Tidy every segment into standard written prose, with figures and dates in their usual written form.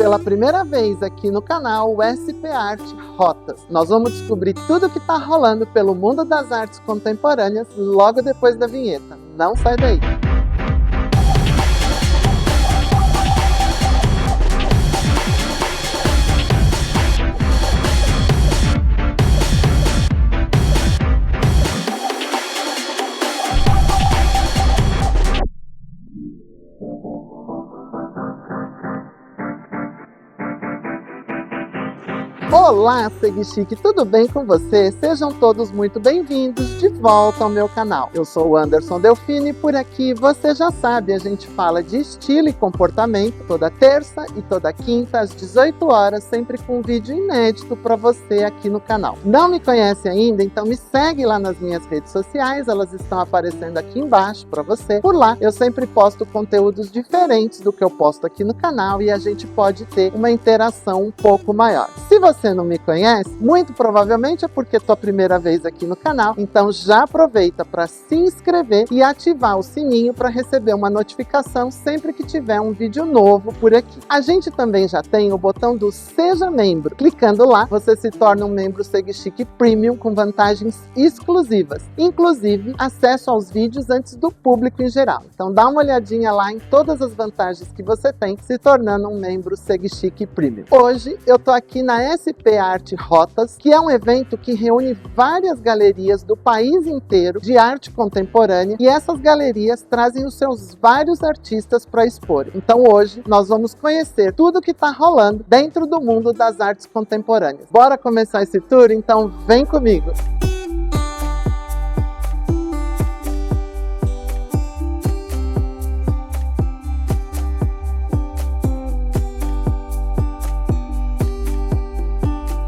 pela primeira vez aqui no canal o SP Art Rotas. Nós vamos descobrir tudo que está rolando pelo mundo das artes contemporâneas logo depois da vinheta. Não sai daí! Olá, Segue Chique, tudo bem com você? Sejam todos muito bem-vindos de volta ao meu canal. Eu sou o Anderson Delfini e por aqui você já sabe, a gente fala de estilo e comportamento toda terça e toda quinta às 18 horas, sempre com um vídeo inédito para você aqui no canal. Não me conhece ainda? Então me segue lá nas minhas redes sociais, elas estão aparecendo aqui embaixo para você. Por lá eu sempre posto conteúdos diferentes do que eu posto aqui no canal e a gente pode ter uma interação um pouco maior. Se você não me conhece, muito provavelmente é porque é tua primeira vez aqui no canal, então já aproveita para se inscrever e ativar o sininho para receber uma notificação sempre que tiver um vídeo novo por aqui. A gente também já tem o botão do Seja Membro. Clicando lá, você se torna um membro Segue Chique Premium com vantagens exclusivas, inclusive acesso aos vídeos antes do público em geral. Então dá uma olhadinha lá em todas as vantagens que você tem se tornando um membro Segue Chique Premium. Hoje eu tô aqui na SP Art Rotas, que é um evento que reúne várias galerias do país inteiro de arte contemporânea e essas galerias trazem os seus vários artistas para expor. Então hoje nós vamos conhecer tudo que está rolando dentro do mundo das artes contemporâneas. Bora começar esse tour? Então vem comigo!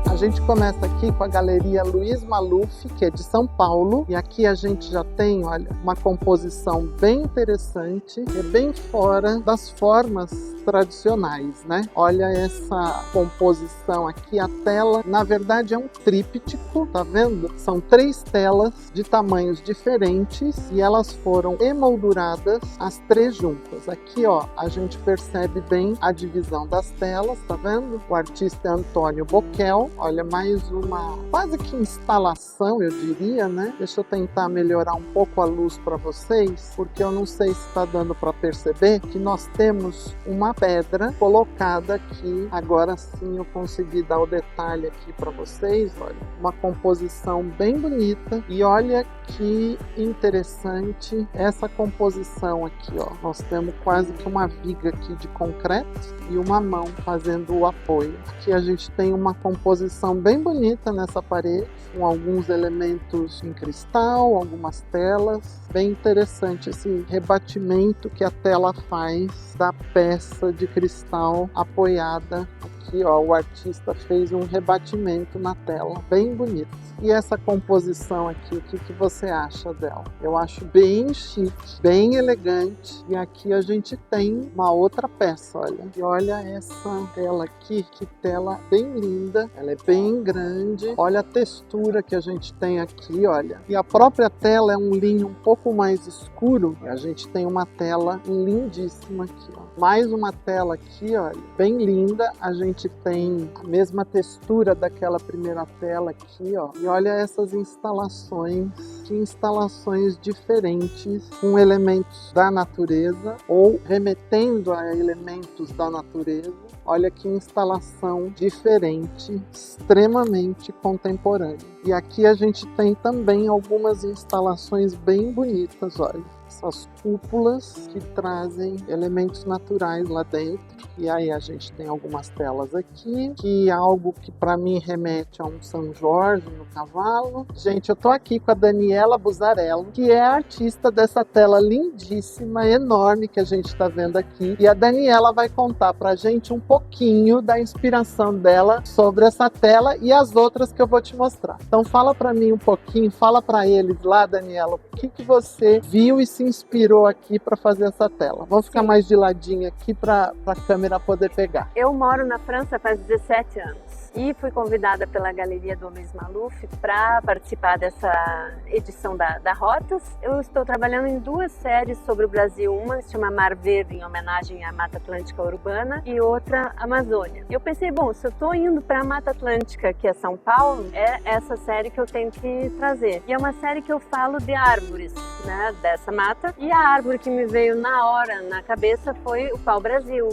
A gente começa aqui com a Galeria Luiz Maluf, que é de São Paulo, e aqui a gente já tem, olha, uma composição bem interessante, é bem fora das formas tradicionais, né? Olha essa composição aqui, a tela, na verdade é um tríptico, tá vendo? São 3 telas de tamanhos diferentes e elas foram emolduradas as 3 juntas. Aqui, ó, a gente percebe bem a divisão das telas, tá vendo? O artista é Antônio Boquel. Olha, mais uma quase que instalação, eu diria, né? Deixa eu tentar melhorar um pouco a luz para vocês, porque eu não sei se está dando para perceber que nós temos uma pedra colocada aqui. Agora sim eu consegui dar o detalhe aqui para vocês. Olha, uma composição bem bonita e olha que interessante essa composição aqui, ó. Nós temos quase que uma viga aqui de concreto e uma mão fazendo o apoio. Aqui a gente tem uma composição bem bonita nessa parede, com alguns elementos em cristal, algumas telas. Bem interessante esse rebatimento que a tela faz da peça de cristal apoiada. Aqui, ó, o artista fez um rebatimento na tela, bem bonito. E essa composição aqui, o que você acha dela? Eu acho bem chique, bem elegante. E aqui a gente tem uma outra peça, olha. E olha essa tela aqui, que tela bem linda. Ela é bem grande. Olha a textura que a gente tem aqui, olha. E a própria tela é um linho um pouco mais escuro. E a gente tem uma tela lindíssima aqui, ó. Mais uma tela aqui, olha, bem linda. A gente tem a mesma textura daquela primeira tela aqui, ó. E olha essas instalações, que instalações diferentes, com elementos da natureza ou remetendo a elementos da natureza. Olha que instalação diferente, extremamente contemporânea. E aqui a gente tem também algumas instalações bem bonitas, olha. Essas cúpulas que trazem elementos naturais lá dentro. E aí a gente tem algumas telas aqui, que é algo que para mim remete a um São Jorge no cavalo. Gente, eu tô aqui com a Daniela Buzzarello, que é a artista dessa tela lindíssima, enorme que a gente está vendo aqui. E a Daniela vai contar pra gente um pouquinho da inspiração dela sobre essa tela e as outras que eu vou te mostrar. Então fala pra mim um pouquinho, fala pra eles lá, Daniela, o que você viu e se inspirou aqui para fazer essa tela. Vamos ficar mais de ladinho aqui para a câmera poder pegar. Eu moro na França faz 17 anos. e fui convidada pela Galeria do Luiz Maluf para participar dessa edição da Rotas. Eu estou trabalhando em 2 séries sobre o Brasil, uma se chama Mar Verde, em homenagem à Mata Atlântica Urbana, e outra Amazônia. Eu pensei, bom, se eu estou indo para a Mata Atlântica, que é São Paulo, é essa série que eu tenho que trazer. E é uma série que eu falo de árvores, né, dessa mata, e a árvore que me veio na hora, na cabeça, foi o pau-brasil.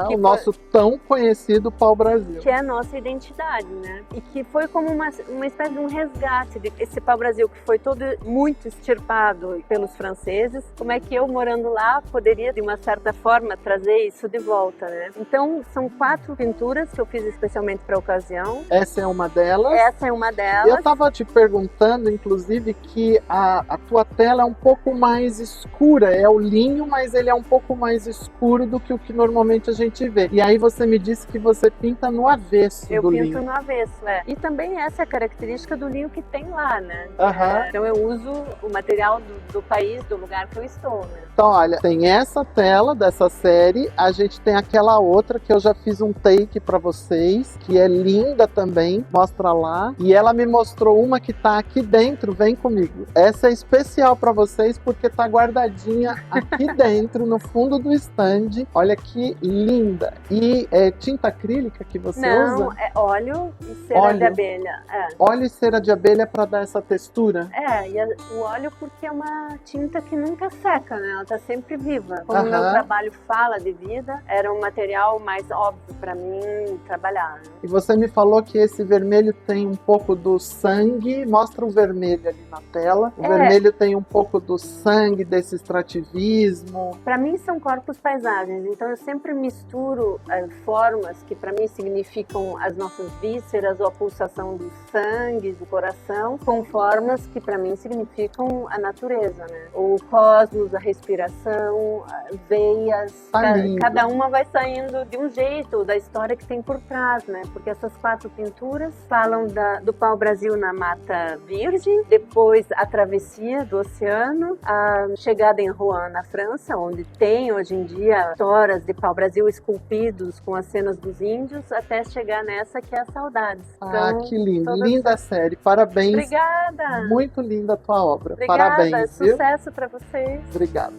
O nosso tão conhecido pau-brasil. Que é a nossa identidade, né? E que foi como uma espécie de um resgate desse pau-brasil que foi todo muito extirpado pelos franceses. Como é que eu, morando lá, poderia, de uma certa forma, trazer isso de volta, né? Então, são 4 pinturas que eu fiz especialmente para a ocasião. Essa é uma delas? Essa é uma delas. Eu estava te perguntando, inclusive, que a tua tela é um pouco mais escura. É o linho, mas ele é um pouco mais escuro do que o que normalmente a gente vê. E aí você me disse que você pinta no avesso do linho. Eu pinto no avesso, é. E também essa é a característica do linho que tem lá, né? Então eu uso o material do país, do lugar que eu estou, né? Então, olha, tem essa tela dessa série, a gente tem aquela outra que eu já fiz um take para vocês, que é linda também, mostra lá. E ela me mostrou uma que tá aqui dentro, vem comigo. Essa é especial para vocês porque tá guardadinha aqui dentro, no fundo do stand. Olha que linda. E é tinta acrílica que você usa? Não, é óleo e cera de abelha. Óleo e cera de abelha para dar essa textura? E o óleo porque é uma tinta que nunca seca, né? Ela está sempre viva. Como o meu trabalho fala de vida, era um material mais óbvio para mim trabalhar. Né? E você me falou que esse vermelho tem um pouco do sangue, mostra o vermelho ali na tela. O vermelho tem um pouco do sangue, desse extrativismo. Para mim são corpos paisagens, então eu sempre misturo formas que para mim significam as nossas vísceras ou a pulsação do sangue, do coração, com formas que para mim significam a natureza, né? O cosmos, a respiração, veias, cada uma vai saindo de um jeito, da história que tem por trás, né? Porque essas 4 pinturas falam do pau-brasil na Mata Virgem, depois a travessia do oceano, a chegada em Rouen, na França, onde tem hoje em dia histórias de pau-brasil esculpidos com as cenas dos índios, até chegar nessa que é a Saudades. Então, que lindo, linda série, parabéns. Obrigada. Muito linda a tua obra. Obrigada, parabéns. Sucesso para vocês. Obrigado.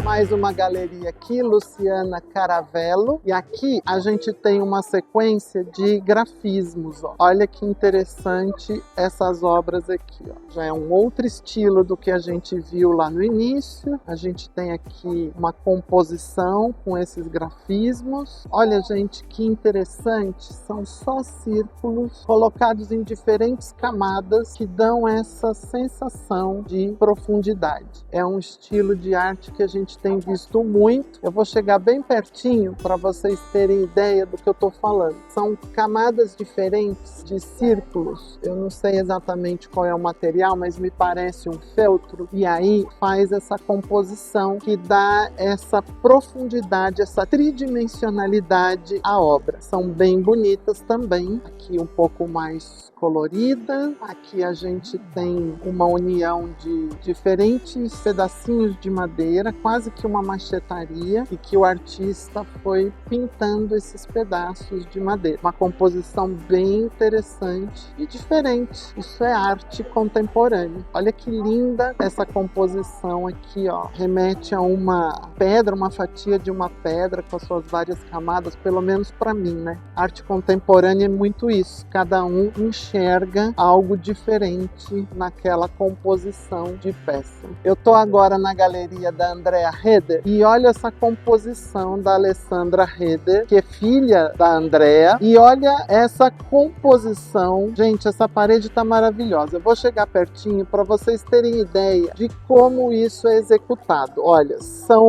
Mais uma galeria aqui, Luciana Caravello. E aqui a gente tem uma sequência de grafismos. Ó. Olha que interessante essas obras aqui. Ó. Já é um outro estilo do que a gente viu lá no início. A gente tem aqui uma composição com esses grafismos. Olha, gente, que interessante. São só círculos colocados em diferentes camadas que dão essa sensação de profundidade. É um estilo de arte que a gente tem visto muito. Eu vou chegar bem pertinho para vocês terem ideia do que eu estou falando. São camadas diferentes de círculos. Eu não sei exatamente qual é o material, mas me parece um feltro. E aí faz essa composição que dá essa profundidade, essa tridimensionalidade à obra. São bem bonitas também. Aqui um pouco mais colorida. Aqui a gente tem uma união de diferentes pedacinhos de madeira, quase que uma machetaria, e que o artista foi pintando esses pedaços de madeira. Uma composição bem interessante e diferente. Isso é arte contemporânea. Olha que linda essa composição aqui, ó. Remete a uma pedra, uma fatia de uma pedra com as suas várias camadas, pelo menos para mim, né? Arte contemporânea é muito isso. Cada um enxerga algo diferente naquela composição de peça. Eu tô agora na galeria da Andrea Heder e olha essa composição da Alessandra Heder, que é filha da Andrea, e olha essa composição. Gente, essa parede tá maravilhosa. Eu vou chegar pertinho para vocês terem ideia de como isso é executado. Olha, são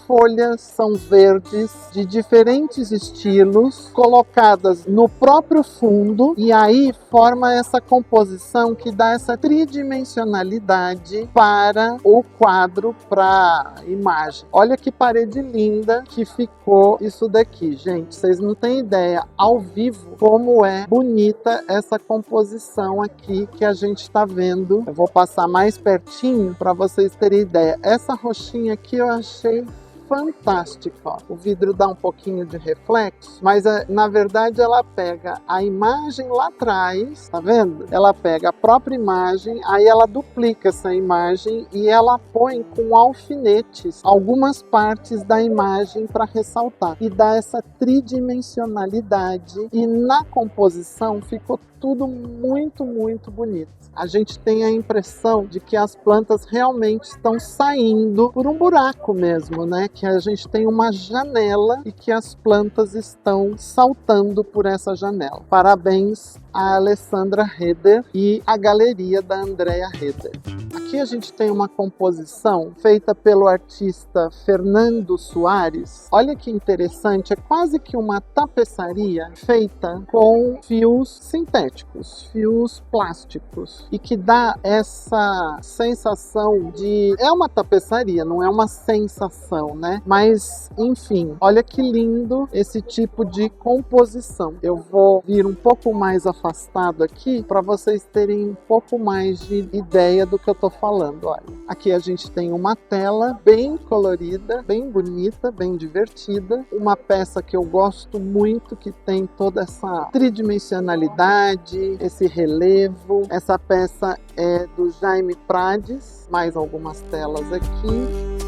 folhas, são verdes de diferentes estilos colocadas no próprio fundo, e aí forma essa composição que dá essa tridimensionalidade para o quadro, para a imagem. Olha que parede linda que ficou isso daqui, gente. Vocês não têm ideia ao vivo como é bonita essa composição aqui que a gente está vendo. Eu vou passar mais pertinho para vocês terem ideia. Essa roxinha aqui eu achei fantástica. Ó. O vidro dá um pouquinho de reflexo, mas na verdade ela pega a imagem lá atrás, tá vendo? Ela pega a própria imagem, aí ela duplica essa imagem e ela põe com alfinetes algumas partes da imagem para ressaltar e dá essa tridimensionalidade, e na composição ficou tudo muito, muito bonito. A gente tem a impressão de que as plantas realmente estão saindo por um buraco mesmo, né? Que a gente tem uma janela e que as plantas estão saltando por essa janela. Parabéns a Alessandra Heder e a galeria da Andrea Heder. Aqui a gente tem uma composição feita pelo artista Fernando Soares. Olha que interessante, é quase que uma tapeçaria feita com fios sintéticos, fios plásticos, e que dá essa sensação de... É uma tapeçaria, não é uma sensação, né? Mas, enfim, olha que lindo esse tipo de composição. Eu vou vir um pouco mais afastado aqui para vocês terem um pouco mais de ideia do que eu tô falando. Olha, aqui a gente tem uma tela bem colorida, bem bonita, bem divertida, uma peça que eu gosto muito, que tem toda essa tridimensionalidade, esse relevo. Essa peça é do Jaime Prades, mais algumas telas aqui.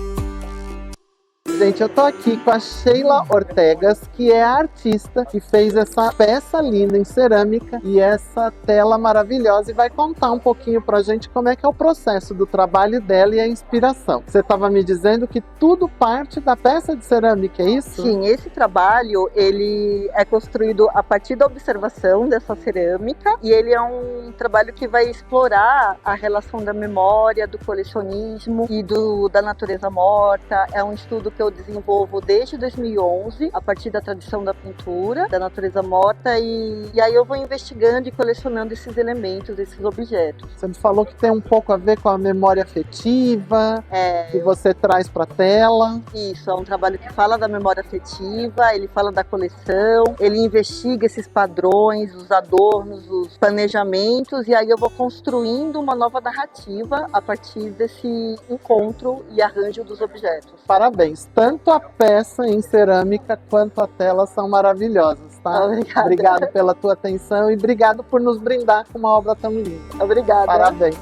Gente, eu tô aqui com a Sheila Ortegas, que é a artista que fez essa peça linda em cerâmica e essa tela maravilhosa, e vai contar um pouquinho pra gente como é que é o processo do trabalho dela e a inspiração. Você estava me dizendo que tudo parte da peça de cerâmica, é isso? Sim, esse trabalho ele é construído a partir da observação dessa cerâmica, e ele é um trabalho que vai explorar a relação da memória, do colecionismo e da natureza morta. É um estudo que eu desenvolvo desde 2011, a partir da tradição da pintura, da natureza morta, e aí eu vou investigando e colecionando esses elementos, esses objetos. Você me falou que tem um pouco a ver com a memória afetiva, que você traz para a tela. Isso, é um trabalho que fala da memória afetiva, ele fala da coleção, ele investiga esses padrões, os adornos, os planejamentos, e aí eu vou construindo uma nova narrativa a partir desse encontro e arranjo dos objetos. Parabéns! Tanto a peça em cerâmica quanto a tela são maravilhosas, tá? Obrigada. Obrigado pela tua atenção e obrigado por nos brindar com uma obra tão linda. Obrigada. Parabéns.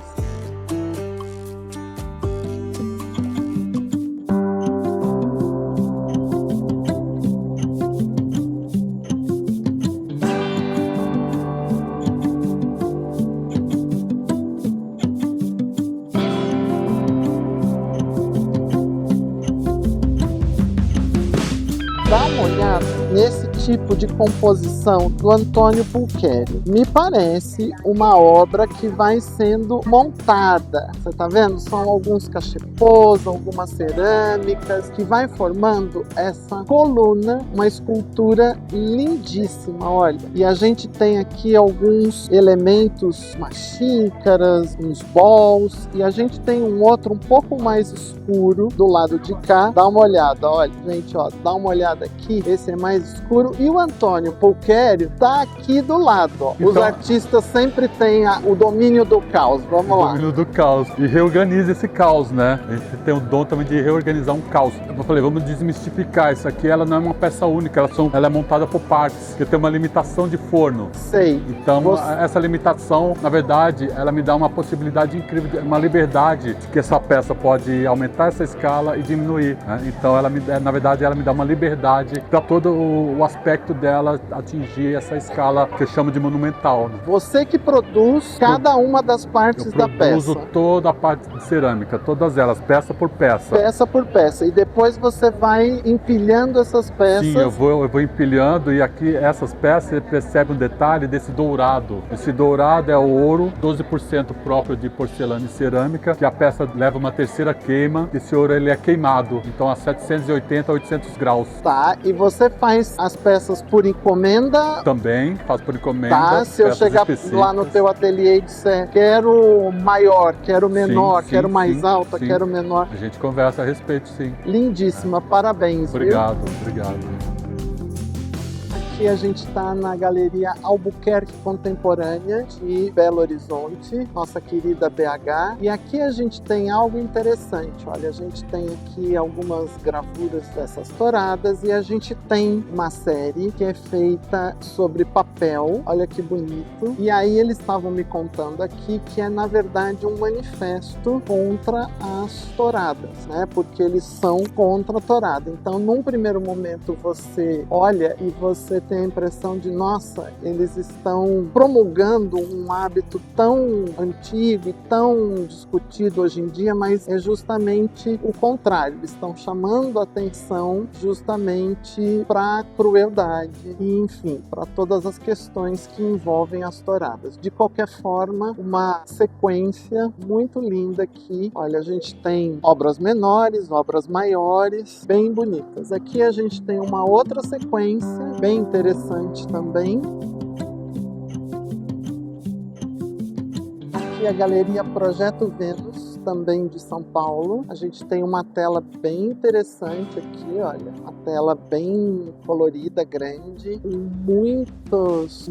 Dá uma olhada nesse tipo de composição do Antônio Pulquério. Me parece uma obra que vai sendo montada. Você tá vendo? São alguns cachepôs, algumas cerâmicas, que vai formando essa coluna, uma escultura lindíssima, olha. E a gente tem aqui alguns elementos, umas xícaras, uns bowls, e a gente tem um outro um pouco mais escuro do lado de cá. Dá uma olhada, olha, gente, ó, dá uma olhada aqui, esse é mais escuro, e o Antônio Pulquério tá aqui do lado, ó. Então, os artistas sempre têm o domínio do caos, vamos lá. O domínio do caos, e reorganiza esse caos, né? A gente tem o dom também de reorganizar um caos. Eu falei, vamos desmistificar, isso aqui ela não é uma peça única, ela é montada por partes, porque tem uma limitação de forno. Sei. Então, essa limitação, na verdade, ela me dá uma possibilidade incrível, uma liberdade, que essa peça pode aumentar essa escala e diminuir, né? Então, na verdade, ela me dá uma liberdade para todo o aspecto dela atingir essa escala que eu chamo de monumental, né? Você que produz cada uma das partes da peça. Eu produzo toda a parte de cerâmica, todas elas, peça por peça. Peça por peça. E depois você vai empilhando essas peças. Sim, eu vou empilhando, e aqui essas peças você percebe um detalhe desse dourado. Esse dourado é o ouro, 12% próprio de porcelana e cerâmica, que a peça leva uma terceira queima. Esse ouro ele é queimado, então a 780 a 800 graus. Tá, e você faz as peças por encomenda? Também, faço por encomenda. Tá, se eu chegar lá no teu ateliê e disser, quero maior, quero menor, quero mais alta, quero menor. A gente conversa a respeito, sim. Lindíssima, parabéns. Obrigado, viu? obrigado. Aqui a gente está na Galeria Albuquerque Contemporânea de Belo Horizonte, nossa querida BH. E aqui a gente tem algo interessante. Olha, a gente tem aqui algumas gravuras dessas touradas e a gente tem uma série que é feita sobre papel. Olha que bonito. E aí eles estavam me contando aqui que é na verdade um manifesto contra as touradas, né? Porque eles são contra a tourada. Então, num primeiro momento você olha e você tem a impressão de, nossa, eles estão promulgando um hábito tão antigo e tão discutido hoje em dia, mas é justamente o contrário. Eles estão chamando a atenção justamente para a crueldade e, enfim, para todas as questões que envolvem as touradas. De qualquer forma, uma sequência muito linda aqui. Olha, a gente tem obras menores, obras maiores, bem bonitas. Aqui a gente tem uma outra sequência, bem interessante também. Aqui a Galeria Projeto Vênus, também de São Paulo. A gente tem uma tela bem interessante aqui, olha, uma tela bem colorida, grande, com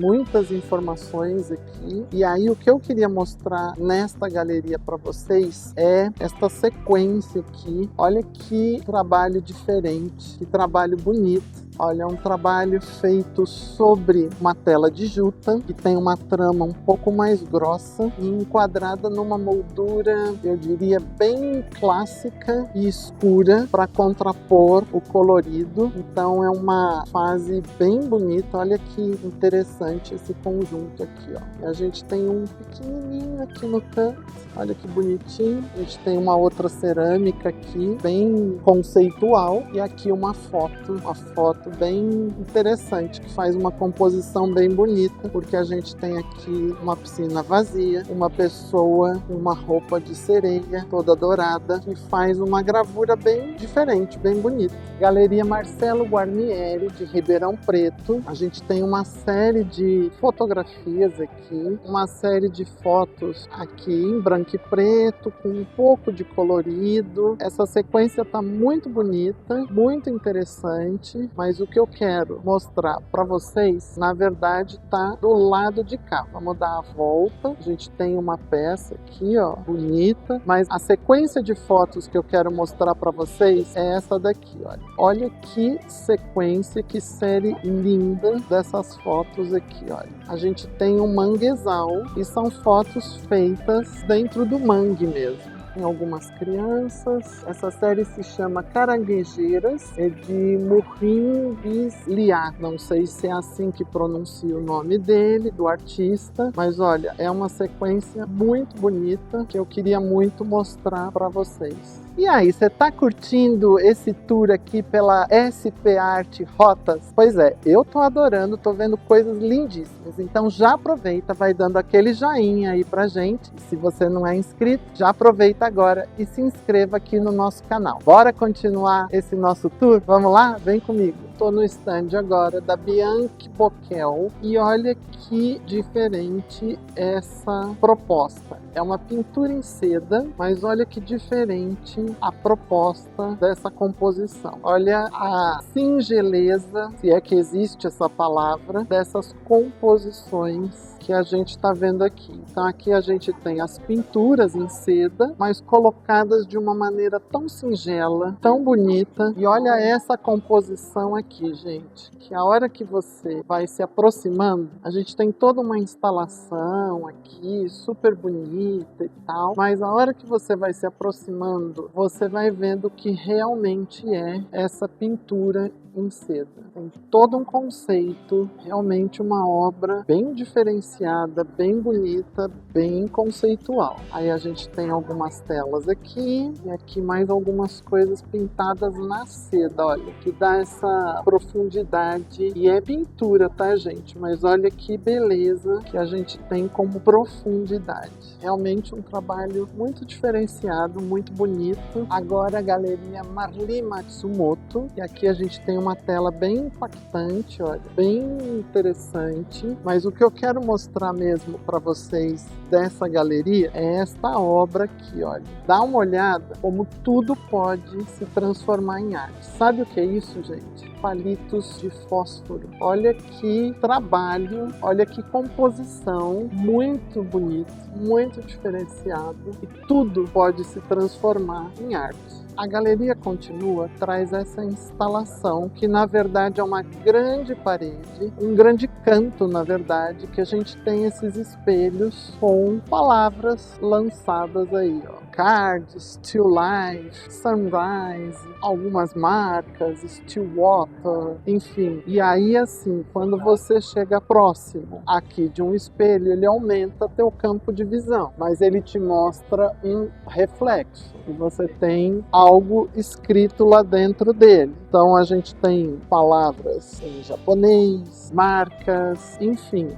muitas informações aqui. E aí o que eu queria mostrar nesta galeria para vocês é esta sequência aqui. Olha que trabalho diferente, que trabalho bonito. Olha, é um trabalho feito sobre uma tela de juta, que tem uma trama um pouco mais grossa e enquadrada numa moldura, eu diria, bem clássica e escura para contrapor o colorido. Então é uma fase bem bonita. Olha que interessante esse conjunto aqui, ó. E a gente tem um pequenininho aqui no canto. Olha que bonitinho. A gente tem uma outra cerâmica aqui, bem conceitual. E aqui uma foto bem interessante, que faz uma composição bem bonita, porque a gente tem aqui uma piscina vazia, uma pessoa com uma roupa de sereia, toda dourada, que faz uma gravura bem diferente, bem bonita. Galeria Marcelo Guarnieri, de Ribeirão Preto. A gente tem uma série de fotografias aqui, uma série de fotos aqui em branco e preto, com um pouco de colorido. Essa sequência está muito bonita, muito interessante, mas o que eu quero mostrar para vocês, na verdade, está do lado de cá. Vamos dar a volta. A gente tem uma peça aqui, ó, bonita, mas a sequência de fotos que eu quero mostrar para vocês é essa daqui, olha. Olha que sequência, que série linda dessas fotos aqui, olha. A gente tem um manguezal e são fotos feitas dentro do mangue mesmo. Tem algumas crianças. Essa série se chama Caranguejeiras, é de Mourin Bisliat. Não sei se é assim que pronuncia o nome dele, do artista, mas olha, é uma sequência muito bonita que eu queria muito mostrar para vocês. E aí, você tá curtindo esse tour aqui pela SP Art Rotas? Pois é, eu tô adorando, tô vendo coisas lindíssimas. Então já aproveita, vai dando aquele joinha aí pra gente. E se você não é inscrito, já aproveita agora e se inscreva aqui no nosso canal. Bora continuar esse nosso tour? Vamos lá? Vem comigo. Tô no stand agora da Bianchi Bocchel e olha que diferente essa proposta. É uma pintura em seda, mas olha que diferente a proposta dessa composição. Olha a singeleza, se é que existe essa palavra, dessas composições que a gente está vendo aqui. Então aqui a gente tem as pinturas em seda, mas colocadas de uma maneira tão singela, tão bonita. E olha essa composição aqui, gente, que a hora que você vai se aproximando, a gente tem toda uma instalação aqui, super bonita e tal, mas a hora que você vai se aproximando, você vai vendo o que realmente é essa pintura em seda. Tem todo um conceito, realmente uma obra bem diferenciada, bem bonita, bem conceitual. Aí a gente tem algumas telas aqui e aqui mais algumas coisas pintadas na seda, olha, que dá essa profundidade. E é pintura, tá, gente? Mas olha que beleza que a gente tem como profundidade. Realmente um trabalho muito diferenciado, muito bonito. Agora a Galeria Marli Matsumoto, e aqui a gente tem uma tela bem impactante, olha, bem interessante, mas o que eu quero mostrar mesmo para vocês dessa galeria é esta obra aqui, olha. Dá uma olhada como tudo pode se transformar em arte. Sabe o que é isso, gente? Palitos de fósforo. Olha que trabalho, olha que composição, muito bonito, muito diferenciado, e tudo pode se transformar em arte. A galeria continua, traz essa instalação que na verdade é uma grande parede, um grande canto na verdade, que a gente tem esses espelhos com palavras lançadas aí, ó. Card, Still Life, Sunrise, algumas marcas, Still Water, enfim. E aí assim, quando você chega próximo aqui de um espelho, ele aumenta teu campo de visão, mas ele te mostra um reflexo e você tem algo escrito lá dentro dele. Então a gente tem palavras em japonês, marcas, enfim,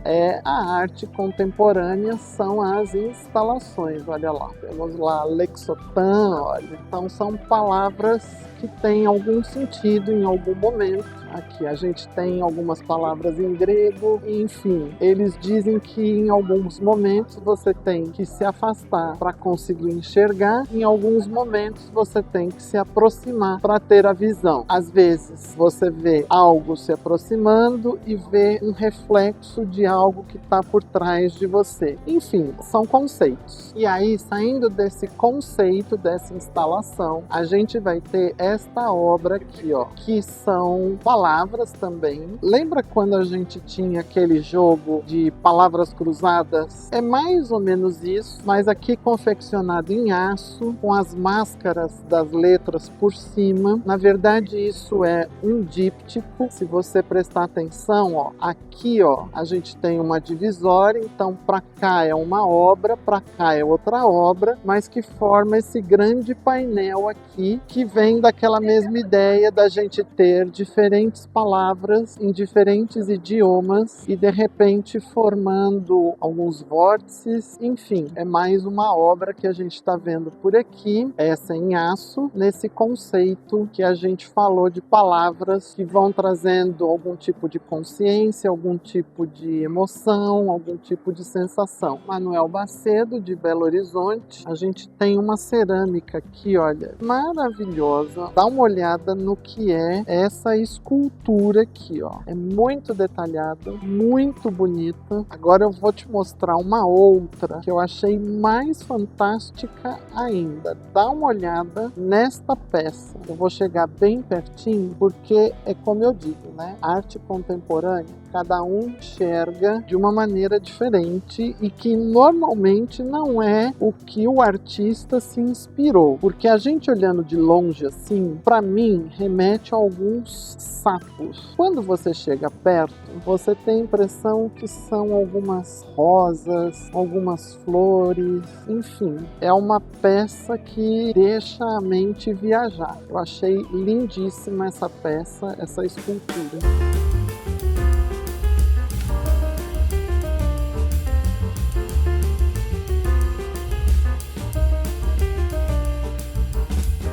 a arte contemporânea são as instalações, olha lá, temos lá Lexotan, olha, então são palavras que têm algum sentido em algum momento. Aqui a gente tem algumas palavras em grego, enfim, eles dizem que em alguns momentos você tem que se afastar para conseguir enxergar, em alguns momentos você tem que se aproximar para ter a visão. Às vezes você vê algo se aproximando e vê um reflexo de algo que está por trás de você. Enfim, são conceitos. E aí, saindo desse conceito, dessa instalação, a gente vai ter esta obra aqui, ó, que são palavras também. Lembra quando a gente tinha aquele jogo de palavras cruzadas? É mais ou menos isso, mas aqui confeccionado em aço, com as máscaras das letras por cima. Na verdade, isso é um díptico. Se você prestar atenção, ó, aqui, ó, a gente tem uma divisória, então para cá é uma obra, para cá é outra obra, mas que forma esse grande painel aqui, que vem daquela mesma ideia da gente ter diferentes palavras em diferentes idiomas e de repente formando alguns vórtices. Enfim, é mais uma obra que a gente está vendo por aqui, essa em aço, nesse conceito que a gente falou de palavras que vão trazendo algum tipo de consciência, algum tipo de emoção, algum tipo de sensação. Manuel Bacedo, de Belo Horizonte. A gente tem uma cerâmica aqui, olha, maravilhosa. Dá uma olhada no que é essa escultura aqui, ó. É muito detalhada, muito bonita. Agora eu vou te mostrar uma outra que eu achei mais fantástica ainda. Dá uma olhada nesta peça. Eu vou chegar bem pertinho porque é como eu digo, né? Arte contemporânea, cada um enxerga de uma maneira diferente e que normalmente não é o que o artista se inspirou. Porque a gente olhando de longe assim, para mim, remete a alguns sapos. Quando você chega perto, você tem a impressão que são algumas rosas, algumas flores, enfim. É uma peça que deixa a mente viajar. Eu achei lindíssima essa peça, essa escultura.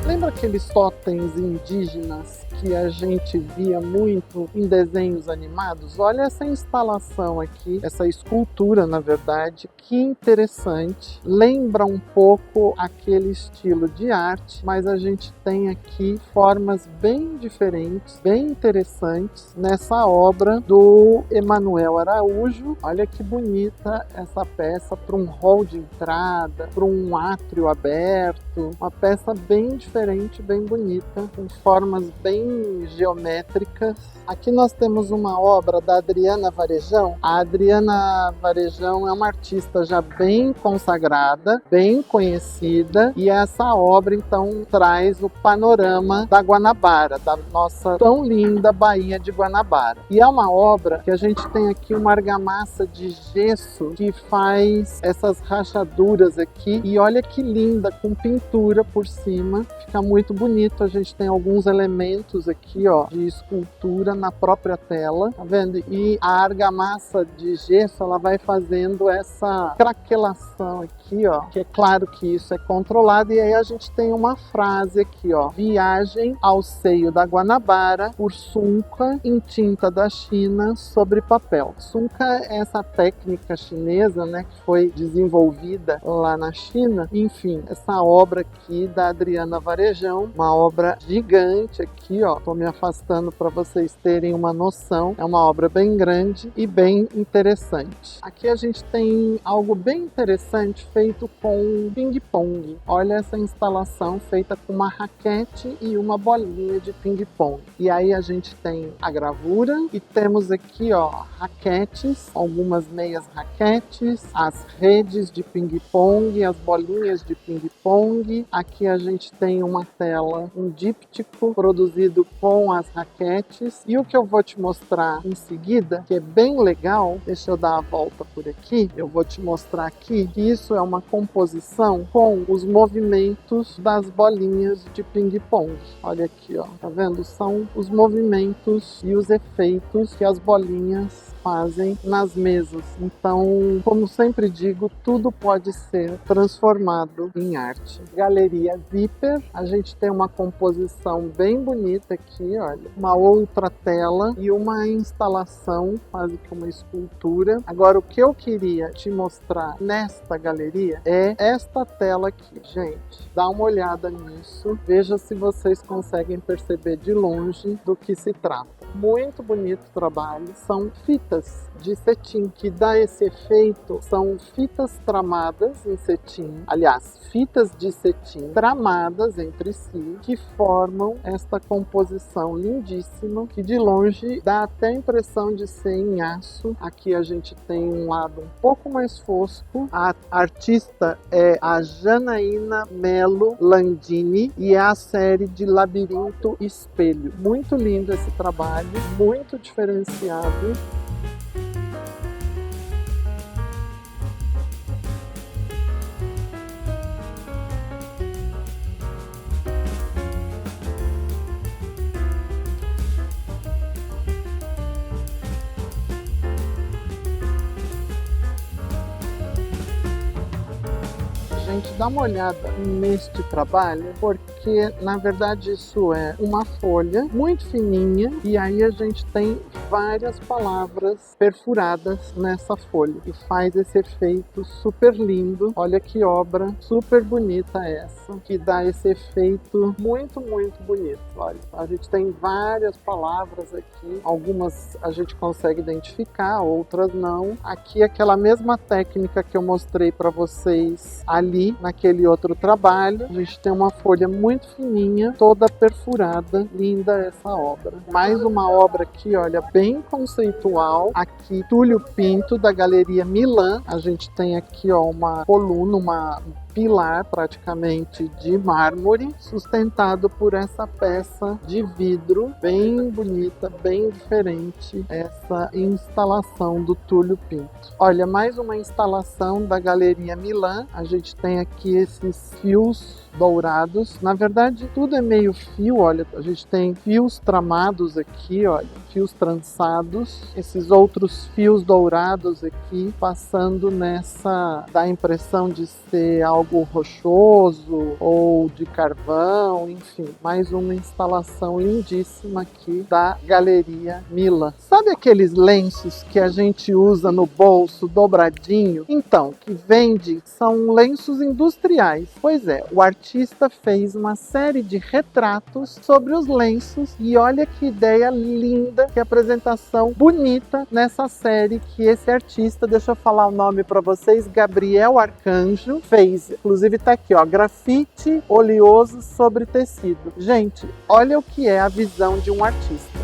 Lembra aqueles totens indígenas que a gente via muito em desenhos animados? Olha essa instalação aqui, essa escultura, na verdade, que interessante. Lembra um pouco aquele estilo de arte, mas a gente tem aqui formas bem diferentes, bem interessantes nessa obra do Emanuel Araújo. Olha que bonita essa peça para um hall de entrada, para um átrio aberto, uma peça bem diferente, bem bonita, com formas bem geométricas. Aqui nós temos uma obra da Adriana Varejão. A Adriana Varejão é uma artista já bem consagrada, bem conhecida, e essa obra então traz o panorama da Guanabara, da nossa tão linda Baía de Guanabara. E é uma obra que a gente tem aqui uma argamassa de gesso que faz essas rachaduras aqui, e olha que linda, com pintura por cima, fica muito bonito. A gente tem alguns elementos elementos aqui, ó, de escultura na própria tela, tá vendo? E a argamassa de gesso, ela vai fazendo essa craquelação aqui, ó, que é claro que isso é controlado. E aí a gente tem uma frase aqui, ó: viagem ao seio da Guanabara por Sunca em tinta da China sobre papel. Sunca é essa técnica chinesa, né, que foi desenvolvida lá na China. Enfim, essa obra aqui da Adriana Varejão, uma obra gigante aqui, ó, tô me afastando para vocês terem uma noção. É uma obra bem grande e bem interessante. Aqui a gente tem algo bem interessante feito com ping-pong. Olha essa instalação feita com uma raquete e uma bolinha de ping-pong. E aí a gente tem a gravura e temos aqui, ó, raquetes, algumas meias raquetes, as redes de ping-pong, as bolinhas de ping-pong. Aqui a gente tem uma tela, um díptico produzido com as raquetes. E o que eu vou te mostrar em seguida, que é bem legal, deixa eu dar a volta por aqui, eu vou te mostrar aqui que isso é uma composição com os movimentos das bolinhas de ping-pong. Olha aqui, ó, tá vendo? São os movimentos e os efeitos que as bolinhas fazem nas mesas. Então, como sempre digo, tudo pode ser transformado em arte. Galeria Zipper, a gente tem uma composição bem bonita aqui, olha, uma outra tela e uma instalação, quase que uma escultura. Agora, o que eu queria te mostrar nesta galeria é esta tela aqui, gente. Dá uma olhada nisso, veja se vocês conseguem perceber de longe do que se trata. Muito bonito o trabalho, são fitas de cetim, que dá esse efeito, são fitas tramadas em cetim, aliás, fitas de cetim tramadas entre si, que formam esta composição lindíssima, que de longe dá até a impressão de ser em aço. Aqui a gente tem um lado um pouco mais fosco, a artista é a Janaína Melo Landini e é a série de Labirinto Espelho. Muito lindo esse trabalho, muito diferenciado. Gente, dá uma olhada neste trabalho, porque na verdade isso é uma folha muito fininha e aí a gente tem várias palavras perfuradas nessa folha e faz esse efeito super lindo. Olha que obra super bonita essa, que dá esse efeito muito, muito bonito. Olha, a gente tem várias palavras aqui, algumas a gente consegue identificar, outras não. Aqui aquela mesma técnica que eu mostrei para vocês ali naquele outro trabalho, a gente tem uma folha muito fininha, toda perfurada, linda essa obra. Mais uma obra aqui, olha, bem conceitual, aqui Túlio Pinto, da Galeria Milan. A gente tem aqui, ó, uma coluna, uma pilar praticamente de mármore, sustentado por essa peça de vidro bem bonita, bem diferente, essa instalação do Túlio Pinto. Olha, mais uma instalação da Galeria Milan. A gente tem aqui esses fios dourados. Na verdade, tudo é meio fio, olha, a gente tem fios tramados aqui, olha, fios trançados, esses outros fios dourados aqui, passando nessa, dá a impressão de ser algo rochoso ou de carvão, enfim, mais uma instalação lindíssima aqui da Galeria Milan. Sabe aqueles lenços que a gente usa no bolso dobradinho? Então, que vende, são lenços industriais. Pois é, o artista fez uma série de retratos sobre os lenços e olha que ideia linda, que apresentação bonita nessa série que esse artista, deixa eu falar o nome para vocês, Gabriel Arcanjo, fez. Inclusive tá aqui, ó, grafite oleoso sobre tecido. Gente, olha o que é a visão de um artista.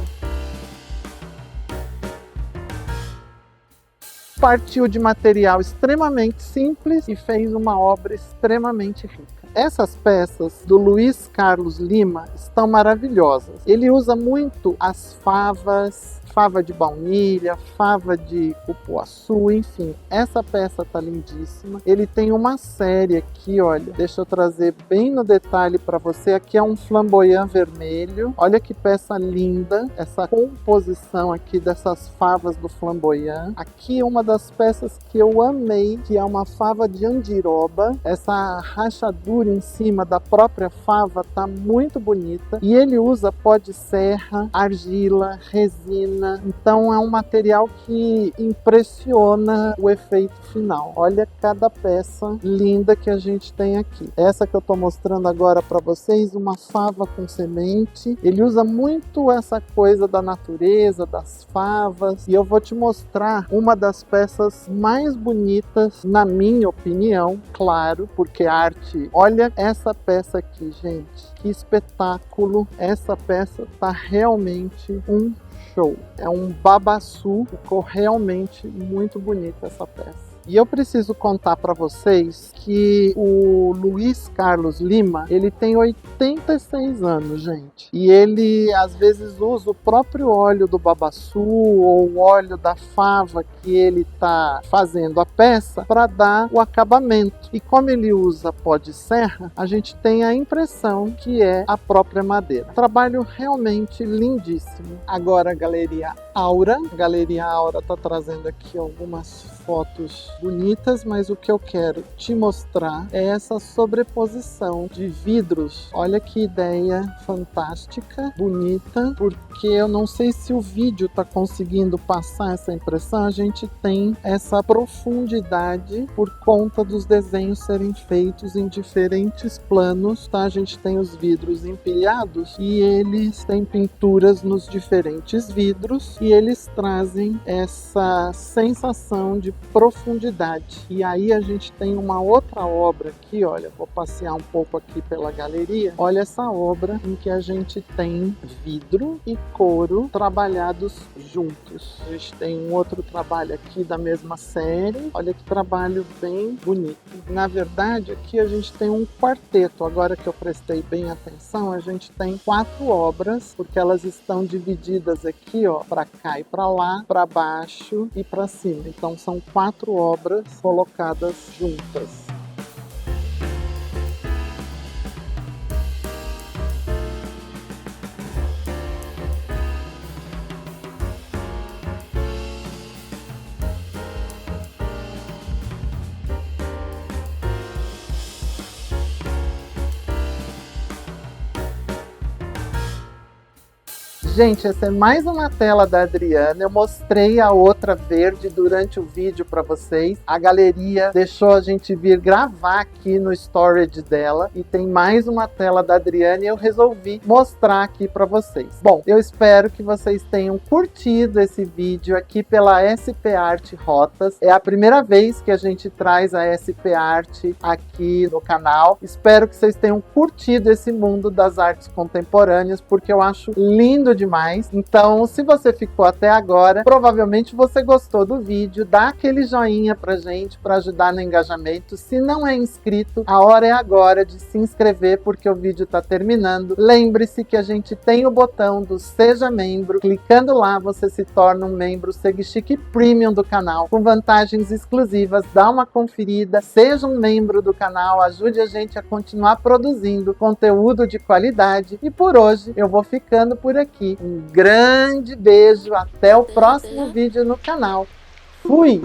Partiu de material extremamente simples e fez uma obra extremamente rica. Essas peças do Luiz Carlos Lima estão maravilhosas. Ele usa muito as favas, fava de baunilha, fava de cupuaçu, enfim. Essa peça tá lindíssima. Ele tem uma série aqui, olha, deixa eu trazer bem no detalhe para você. Aqui é um flamboyant vermelho. Olha que peça linda, essa composição aqui dessas favas do flamboyant. Aqui uma das peças que eu amei, que é uma fava de andiroba. Essa rachadura em cima da própria fava tá muito bonita. E ele usa pó de serra, argila, resina. Então é um material que impressiona o efeito final. Olha cada peça linda que a gente tem aqui. Essa que eu tô mostrando agora para vocês, uma fava com semente. Ele usa muito essa coisa da natureza, das favas. E eu vou te mostrar uma das peças mais bonitas, na minha opinião, claro, porque arte... Olha essa peça aqui, gente. Que espetáculo. Essa peça tá realmente um show. É um babaçu. Ficou realmente muito bonita essa peça. E eu preciso contar para vocês que o Luiz Carlos Lima, ele tem 86 anos, gente. E ele às vezes usa o próprio óleo do babaçu ou o óleo da fava que ele tá fazendo a peça para dar o acabamento. E como ele usa pó de serra, a gente tem a impressão que é a própria madeira. Trabalho realmente lindíssimo. Agora a Galeria Aura. A Galeria Aura tá trazendo aqui algumas fotos bonitas, mas o que eu quero te mostrar é essa sobreposição de vidros. Olha que ideia fantástica, bonita, porque eu não sei se o vídeo tá conseguindo passar essa impressão. A gente tem essa profundidade por conta dos desenhos serem feitos em diferentes planos, tá? A gente tem os vidros empilhados e eles têm pinturas nos diferentes vidros e eles trazem essa sensação de profundidade. E aí a gente tem uma outra obra aqui, olha, vou passear um pouco aqui pela galeria. Olha essa obra em que a gente tem vidro e couro trabalhados juntos. A gente tem um outro trabalho aqui da mesma série. Olha que trabalho bem bonito. Na verdade, aqui a gente tem um quarteto. Agora que eu prestei bem atenção, a gente tem 4 obras, porque elas estão divididas aqui, ó, para cá e para lá, para baixo e para cima. Então são 4 obras colocadas juntas. Gente, essa é mais uma tela da Adriana. Eu mostrei a outra verde durante o vídeo para vocês. A galeria deixou a gente vir gravar aqui no storage dela. E tem mais uma tela da Adriana e eu resolvi mostrar aqui para vocês. Bom, eu espero que vocês tenham curtido esse vídeo aqui pela SP Art Rotas. É a primeira vez que a gente traz a SP Art aqui no canal. Espero que vocês tenham curtido esse mundo das artes contemporâneas, porque eu acho lindo demais. Então, se você ficou até agora, provavelmente você gostou do vídeo. Dá aquele joinha pra gente, para ajudar no engajamento. Se não é inscrito, a hora é agora de se inscrever, porque o vídeo tá terminando. Lembre-se que a gente tem o botão do Seja Membro. Clicando lá, você se torna um membro SegChique Premium do canal, com vantagens exclusivas. Dá uma conferida, seja um membro do canal, ajude a gente a continuar produzindo conteúdo de qualidade. E por hoje, eu vou ficando por aqui. Um grande beijo, até o próximo vídeo no canal. Fui!